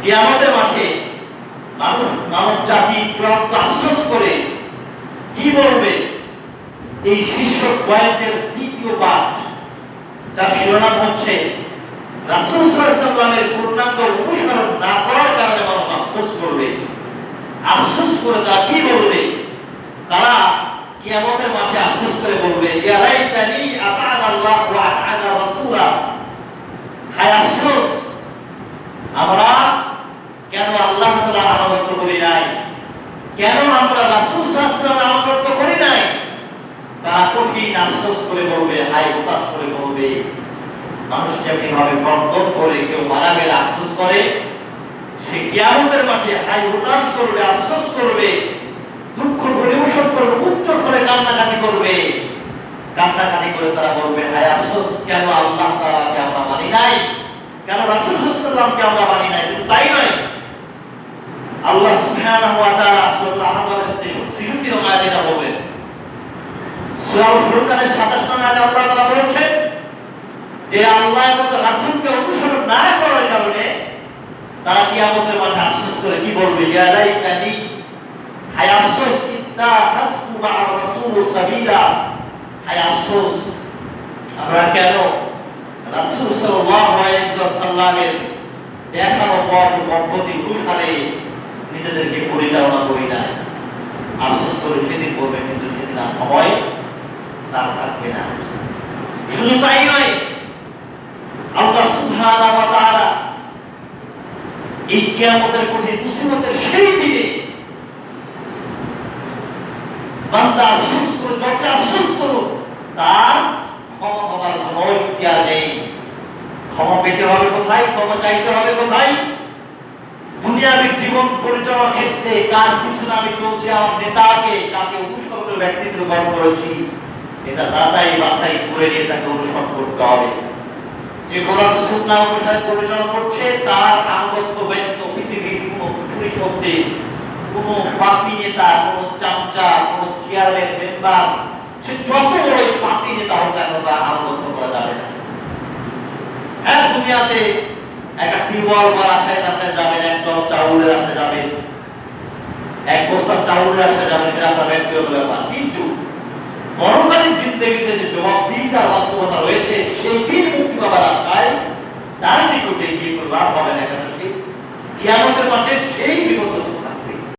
কিয়ামতের মাঠে মানব জাতি চূড়ান্ত আফসোস করে কি বলবে? এই শীর্ষক পয়েন্টের দ্বিতীয় পাঠ, যার শিরোনাম হচ্ছে রাসূল সাল্লাল্লাহু আলাইহি ওয়াসাল্লামের পূর্ণাঙ্গ অনুসরণ না করার কারণে মানুষ আফসোস করবে। আফসোস করে তারা কি বলবে? তারা কিয়ামতের মাঠে আফসোস করে বলবে, ইয়া লাইতানি আতা'না আল্লাহ ওয়া আতা'না রাসূলা। হায় আফসোস, আমরা কেন আল্লাহ তাআলা আনুগত্য করি নাই, কেন আমরা রাসূল সাল্লাল্লাহু আলাইহি ওয়াসাল্লামের আনুগত্য করি নাই। তারা কঠিন আফসোস করে বলবে, হায় হতাশ করে বলবে। মানুষ যেভাবে গর্দন করে কেউ মারা গেলে আফসোস করে, সে কিয়ামতের মাঠে হায় হতাশ করবে, আফসোস করবে, দুঃখ পরিবেশন করবে, উচ্চ স্বরে কান্নাকাটি করবে। কান্নাকাটি করে তারা বলবে, হায় আফসোস, কেন আল্লাহ তাআলাকে আমরা মানি নাই, কেন রাসূল সাল্লাল্লাহু আলাইহি ওয়াসাল্লামকে আমরা মানি নাই। শুধু তাই নয়, আল্লাহ সুবহানাহু ওয়া তাআলা সূরা আহজাবের 63 নং আয়াতে এটা বলেন। সূরা ফুরকানের 27 নং আয়াতে আল্লাহ তাআলা বলেছেন যে আল্লাহ এবং তার রাসূলকে অনুসরণ না করার কারণে তারা কিয়ামতের মাঠে আফসোস করে কি বলবে? ইয়া লাইতানি, হায় আফসোস, ইত্তা হাসবু মা রাসূল সাবিলা। হায় আফসোস, আমরা কেন রাসূল সাল্লাল্লাহু আলাইহি ওয়াসাল্লামের দেখানো পথ পদ্ধতি অনুসারে নিজেদেরকে পরিচালনা করি না। আফসোস করে সেদিন বলবে, কিন্তু সেদিন আর সময় তার থাকবে না। শুধু তাই নয়, আল্লাহ সুবহানাহু ওয়া তাআলা এই কিয়ামতের কঠিন মুসিবতের সেই দিনে বান্দা আফসোস করে যত আফসোস করুক, তার ক্ষমা পাবার কোনো ইখতিয়ার নেই। ক্ষমা পেতে হবে কোথায়? ক্ষমা চাইতে হবে কোথায়? দুনিয়াবী জীবন পরিচালনার ক্ষেত্রে কার পিছনে আমি চলছি, আমার নেতাকে কাকে অনুসরণের ব্যক্তিত্ব গ্রহণ করেছি, এটা যাচাই বাছাই করে নিয়ে তাকে অনুসরণ করতে হবে। যে কোরআন সুন্নাহ অনুসারে পরিচালনা করছে, তার আনুগত্য ব্যতীত পৃথিবীর কোনো পরিষদে কোনো পার্টি নেতা, কোনো চামচা, কোনো চেয়ারম্যান মেম্বার, সে যত বড় পার্টি নেতা হোক কেন, তার আনুগত্য করা যাবে না। হ্যাঁ, দুনিয়াতে একটা টিউবওয়েল বা আশায় আপনার যাবেন, একদম চাউলের আশায় যাবেন, এক বস্তা চাউলের আশায় যাবেন, সেটা আপনার ব্যক্তিগত ব্যাপার। কিন্তু পরকালীন জিন্দেগিতে যে জবাবদিহিতার বাস্তবতা রয়েছে, সেই দিন মুক্তি পাবার আশায় তার নিকটে গিয়ে কোনো লাভ হবে না, কেন সে কিয়ামতের মাঠে সেই বিপদ